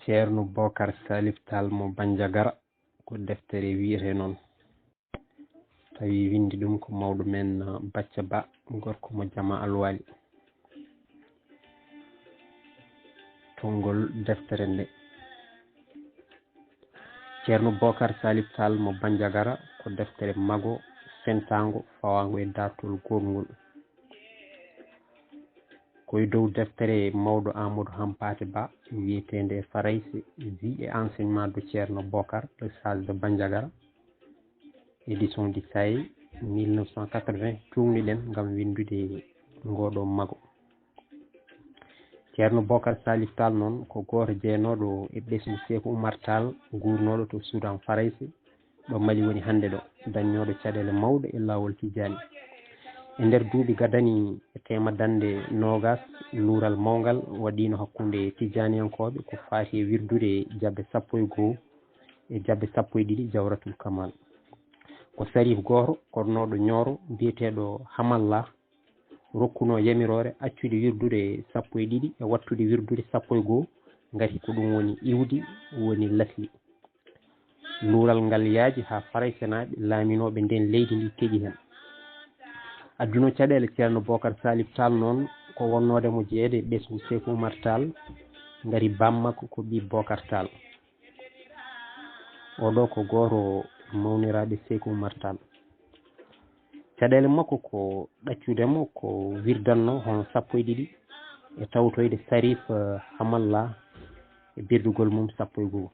Ceerno Bocar Salif Tall mo Bandiagara ko deftere wiyete noon tawi windi ɗum ko mawɗo men Bacca Ba gorko mo Jama Alwali. Tongol deftere nde Ceerno Bocar Salif Tall mo Bandiagara ko deftere mago fentango fawango e dartol gongol koye dow deftere mawɗo Amadou Hampate Ba wiyetende Farayse vie et enseignement de Ceerno Bocar le sage de Bandiagara édition du SAE 1980 cuumniɗen ngam windude ngoɗo mago. Ceerno Bocar Salif Tall noon ko goto jeenoɗo e ɓesgu Sékou Oumar Tall gurnoɗo to Soudan Farayse ɗo Mali woni hannde ɗo dañnoɗo caɗele mawɗe e lawol tijani e nder duuɓi gadani e tema dande nogas luural mawgal waɗino hakkunde tijaniyankoɓe ko faati e wirdude jabbe 11 e jabbe 12 Jawratul Kamal ko sarif goto koɗnoɗo Nioro biyeteɗo Hamallah rokkuno yamirore accude wirdude 12 e wattude wirdude 11 ngati ko ɗum woni iwdi woni lasli luural ngal yaaji ha Faraysenaɓe laaminoɓe nden leydi ndi keeƴi hen adduno caɗele Ceerno Bocar Salif Tall noon ko wonnode mo jeeyede ɓesgu Sékou Oumar Tall ngari bammakko ko ɓi Bocar Tall oɗo ko goto mawniraɓe Sékou Oumar Tall caɗele makko ko ɗaccudemo ko wirdanno hon 12 e tawtoyde Sarif Hamallah e birdugol mum 11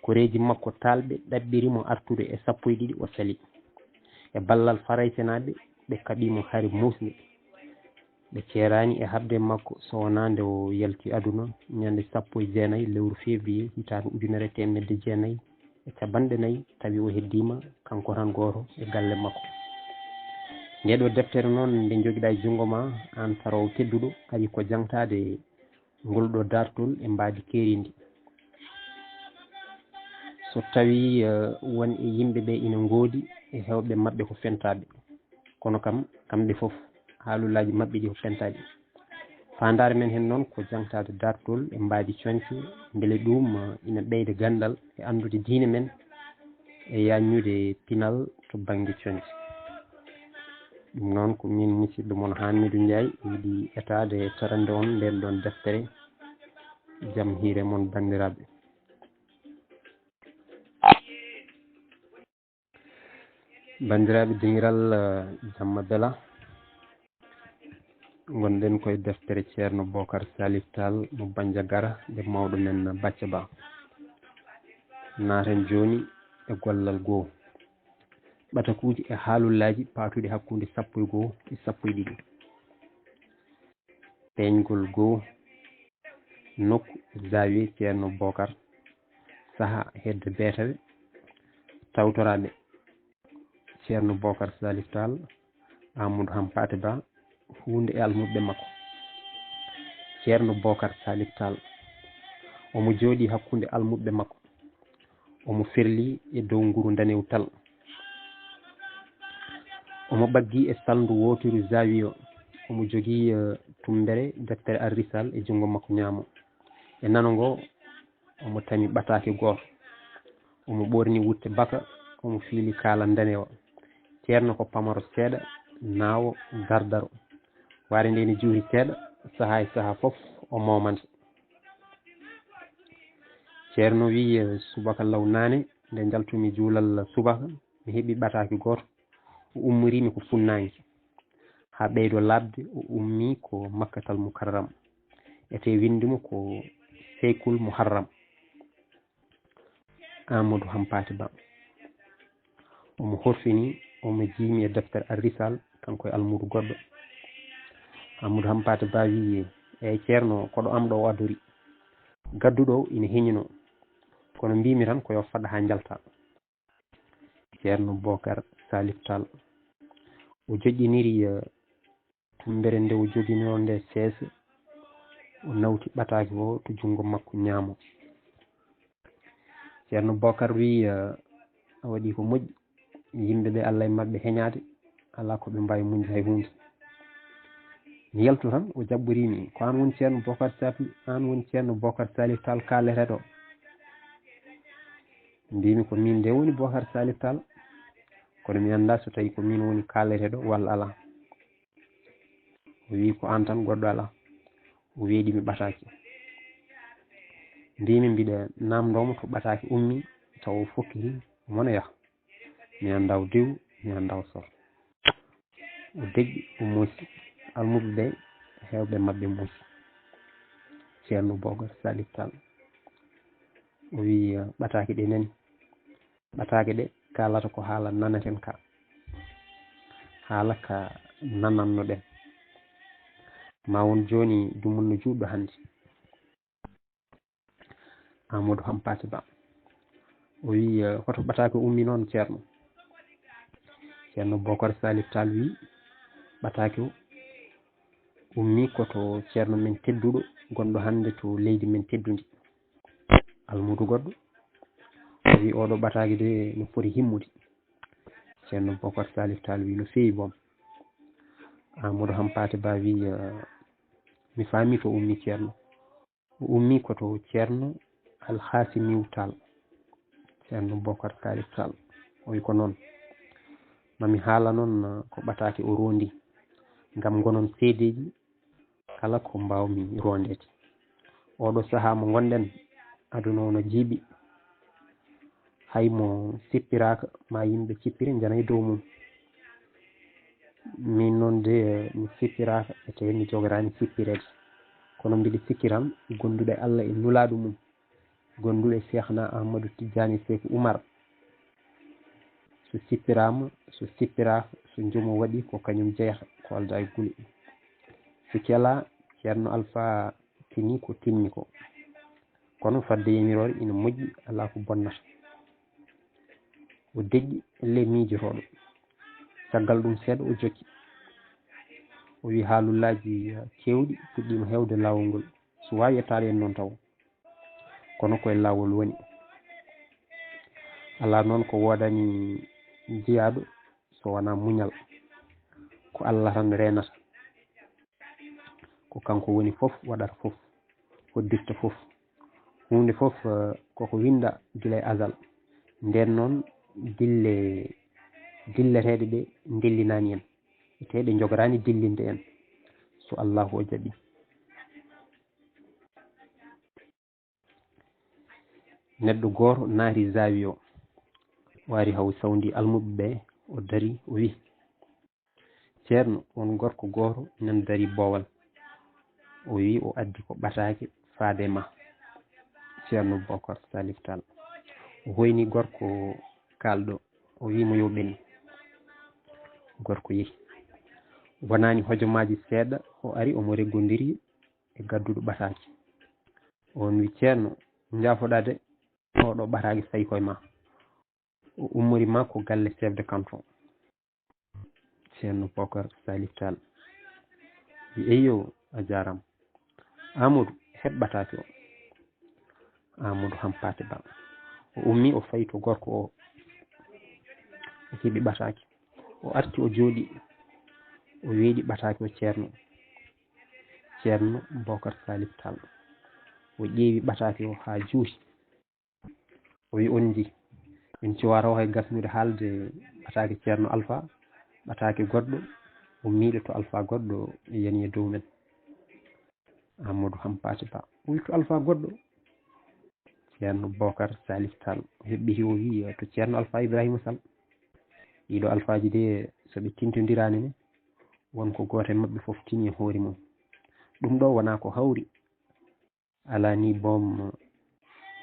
koreji makko talɓe ɗaɓɓirimo artude e 12 o sali e ballal Faraysenaɓe ɓe kaɓimo hari musde ɓe ceerani e habde makko so wona nde o yalti aduna ñande 19 lewru février hitande 1994 tawi o heddima kanko tan goto e galle makko. Nde ɗo deftere noon nde joguiɗa e jungo ma an tarowo tedduɗo ari ko jangtade ngol ɗo dartol e mbadi kerindi so tawi won e yimɓeɓe ina ngoodi e hewɓe mabɓe ko fentaɓe kono kam kamɓe foof haalullaji mabɓe ɗi ko fentaɗi fandare men hen noon ko jangtade dartol e mbadi coñce beele ɗum ina ɓeyda gandal e andude diine men e yannude pinal to banggue coñce ɗum noon ko min musidɗo moon Hamidou Ndiaye yiiɗi etade tarande on nden ɗon deftere jaam hiire moon bandiraɓe. Bandiraɓe dingiral jamma bela gonɗen koye deftere Ceerno Bocar Salif Tall mo Bandiagara nde mawɗo men Bacca Ba naten joni e gollal goo ɓatakuji e haalullaji patuɗi hakkude 11 e 12 peñgol goo nokku zawiye Ceerno Bocar saaha hedde beetawe tawtoraɓe Ceerno Bocar Salif Tall Amadou Hampate Ba hunde e almuɓe makko. Ceerno Bocar Salif Tall omo jooɗi hakkunde almuɓe makko omo ferli e dow nguru danew tal omo ɓaggi e salndu wotiru zawiya omo jogui tumbere deftere Ar-Risal e jungo makko ñaamo e nano ngo omo tami ɓatake goto omo ɓorni wutte baka omo fiili kaala danewa ceerno ko pamaro seeɗa naawo dardaro ware nde ne juuri seeɗa saaha e saaha foof o momanta ceerno wi subaka law nane nde jaltumi juulal subaka mi heeɓi ɓatake goto o ummorimi ko funnangue ha ɓeydo labde o ummi ko Makkatal Mukarram ete windimo ko Seykul Muharram Amadou Hampate Ba omo horfini omo jiimi e deftere Ar-Risal kanko e almudo goɗɗo Amadou Hampate Ba wi eyyi ceerno koɗo am ɗo o adori gadduɗo ina heñino kono mbimi tan ko yo fadda ha jalta. Ceerno Bocar Salif Tall o joƴƴiniri tumbere nde o joguino nde seesa o nawti ɓatake o to jungo makko ñaamo Ceerno Bocar wi a waɗi ko moƴƴi yimɓeɓe Allah e mabɓe heñade ala ko ɓe mbawi muñde hay hunde mi yaltu tan o jabborimi ko an woni ceerno Bocar Sall, an woni ceerno Bocar Salif Tall kaalete ɗo. mbimi ko min nde woni Bocar Salif Tall, kono mi annda so tawi ko min woni kaalete ɗo walla ala. o wi ko an tan goɗɗo ala. o weeɗi mi ɓataki. mbimi mbiɗa namdomo to ɓataki ummi taw o fokkiti mona yaha. mi annda o dew, mi annda o sor. o degƴi o muusi. almuɓe ɓe hewɓe mabɓe muusi. ceerno Bocar Salif Tall o wi ɓataki ɗe nani. ɓatake ɗe kalata ko haala nanaten ka, haala ka nananno ɗen. ma won joni dumunno juɗɗo hannde Amadou Hampate Ba o wi hoto ɓatake ummi noon ceerno. ceerno Bocar Salif Tall wi ɓatake o ummi koto ceerno men tedduɗo gonɗo hannde to leydi men teddudi, almudu goɗɗo. o wi oɗo ɓatake de no foti himmude. ceerno Bocar Salif Tall wi no feewi boom. Amadou Hampate Ba wi mi faami to ummi ceerno. o ummi koto ceerno Alhasimiw Tall. ceerno Bocar Salif Tall o wi ko noon. mami haala noon ko ɓatake o rondi ngam gonon seedeji kala ko mbawmi rondede. oɗo saaha mo gonɗen aduna o no jiiɓi, haymo sippiraka ma yimɓe cippire jana e dow mum. min noon de mi sippiraka e tawi mi jogorani sippirede, kono mbiɗa sikki tan gonduɗo e Allah e nulaɗo mum, gonduɗo e Cheikhna Ahmadou Tidiane Sékou Oumar, so sippirama so sippiraka so jomum waɗi ko kañum jeyata ko alda e guule. so kela ceerno Alpha tini ko tinni ko, kono fadde yamirore ina moƴƴi ala ko bonnata. o deƴƴi elle miijotoɗo, caggal ɗum seeɗa o jokki. o wi haalullaji kewɗi puɗɗima hewde lawol ngol, so wawi yettade en noon taw, kono koye lawol woni. ala noon ko wodani jiyaɗo so wona muñal, ko Allah tan renata, ko kanko woni fof waɗata fof, hoddirta fof. hunde fof koko winda gila e azal. nden noon dilleteɗe ɗe dillinani en, ete ɗe jogorani dillinde en so Allahu o jaɓi. neɗɗo goto naati zawi o, wari haw sawdi almuɓe ɓe, o dari o wi ceerno on gorko goto nan dari boowal. o wi o addi ko ɓatake faade ma. ceerno Bocar Salif Tall o hoyni gorko kalɗo, o wimo yo ɓenni. gorko yehi, wonani hojomaji seeɗa o ari omo reggodiri e gadduɗo ɓatake. on wi ceerno jafoɗa de, oɗo ɓatake fayi koye ma, o ummori ma ko galle chef de canton. ceerno Bocar Salif Tall wi eyyo a jarama. Amadou heɓ ɓatake o. Amadou Hampate Ba o ummi o fayi to gorko o, o heɓi ɓatake. o arti o jooɗi, o weeɗi ɓatake o ceerno Bocar Salif Tall. o ƴeewi ɓatake o ha juuti. o wi on ji min cuwa taw hay gasnude haalde ɓatake ceerno Alpha, ɓatake goɗɗo ummiɗo to Alpha goɗɗo yani e dow men. Amadou Hampate Ba o wi to Alpha goɗɗo. ceerno Bocar Salif Tall o heɓɓiti o wi to ceerno Alpha Ibrahima Sall. ɗiɗo alphaji de soɓe tintodirani ne, wonko goto e mabɓe foof tini e hoore mum. ɗum ɗo wona ko hawri, ala ni boom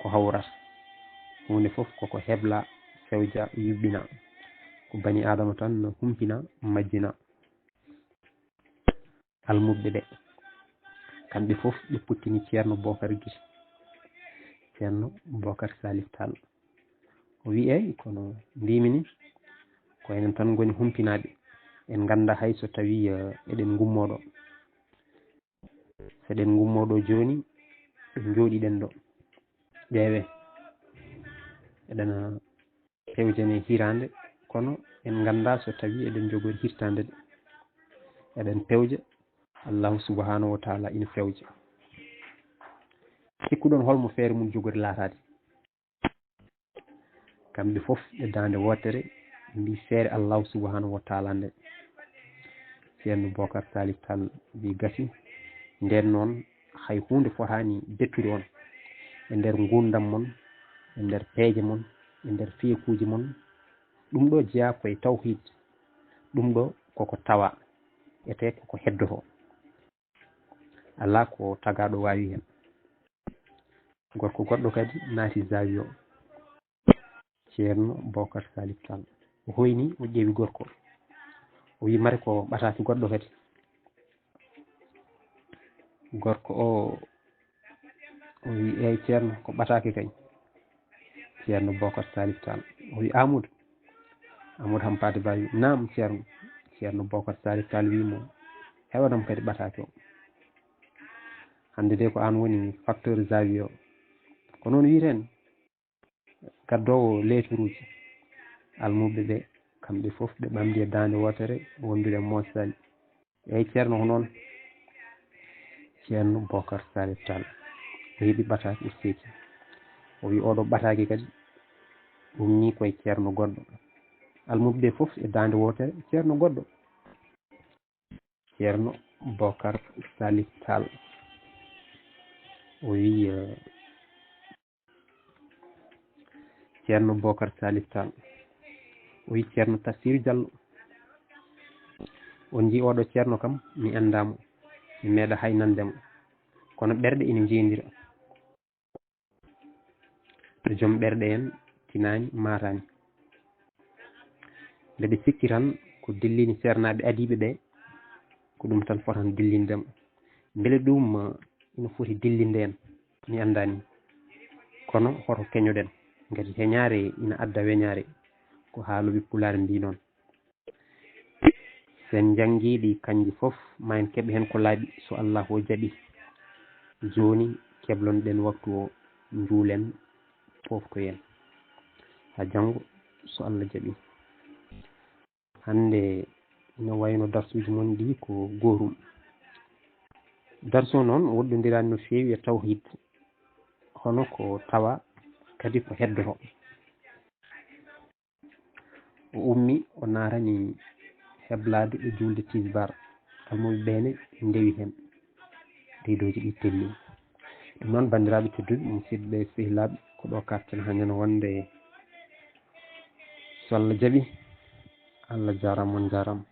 ko hawrata. hunde fof koko hebla fewja yuɓɓina, ko bani adama tan humpina majjina. almuɓe ɓe kamɓe fof ɓe puttini ceerno Bocar gite. ceerno Bocar Salif Tall o wi eyyi kono mbimi ni ko enen tan goni humpinaɓe, en ganda hay so tawi eɗen gummoɗo. seɗen gummoɗo joni ɗo jooɗiɗen ɗo ƴeewe, eɗen pewjane hirande, kono en ganda so tawi eɗen jogori hirtande de. eɗen pewja allahu subhanahu wa taala ina fewja sikkuɗon holmo feere mum jogori laatade kamɓe fof e dande wotere mbi feere allahu subhanahu wa taala nde ceerno Bocar Salif Tall mbi gasi nden noon hay hunde fotani dettude on e nder gurdam mon e nder peeje mon e nder feekuji mon ɗum ɗo jeeya koye tawhid ɗum ɗo koko tawa ete koko heddoto ala ko tagaɗo wawi hen gorko goɗɗo kadi naati zawi o ceerno Bocar Salif Tall o hoyni o ƴeewi gorko o wi mari ko ɓataki goɗɗo kadi gorko o wi eyyi ceerno ko ɓataki kay ceerno Bocar Salif Tall o wi Amadou Hampade Ba wi nam ceerno Bocar Salif Tall wimo hewanam kadi ɓataki o hande de ko an woni facteur zawi o ko noon wiiten gaddowo letturuji almuɓe ɓe kamɓe fof ɓe ɓamdi e dande wotere wondude Mo Sali eyyi ceerno ko noon ceerno Bocar Salif Tall o heeɓi ɓataki o seeki o wi oɗo ɓataki kadi ɗum ni koye ceerno goɗɗo almuɓe ɓe fof e dande wotere ceerno goɗɗo ceerno Bocar Salif Tall o wi ceerno Bocar Salif Tall o wi ceerno Tafsir Diallo on ji oɗo ceerno kam mi andamo mi meeɗa hay nandemo kono ɓerɗe ina jeendira joom ɓerɗe en tinani matani nde ɓe sikki tan ko dillini ceernaɓe adiɓe ɓe ko ɗum tan fotan dillindema beele ɗum ina foti dillinde en mi andani kono hoto keñoɗen gati heñare ina adda weñare ko haaluɓe pulaar mbi noon sen jangguiɗi kanji foof ma en keeɓ hen ko laaɓi so allahu o jaaɓi joni keblonɗen waktu o juulen poftoyen ha janggo so Allah jaaɓi hande ina wayno darsuji mon ɗi ko gotum darsu o noon woɗɗodirani no fewi e tawhid hono ko tawa kadi ko heddoto o ummi o narani heblade e julde tisbar almuɓe ɓene ndewi hen reedoji ɗi telli ɗum noon bandiraɓe tedduɓe musidɓe sehilaɓe ko ɗo karten hannden wonde so Allah jaaɓi Allah jarama on jarama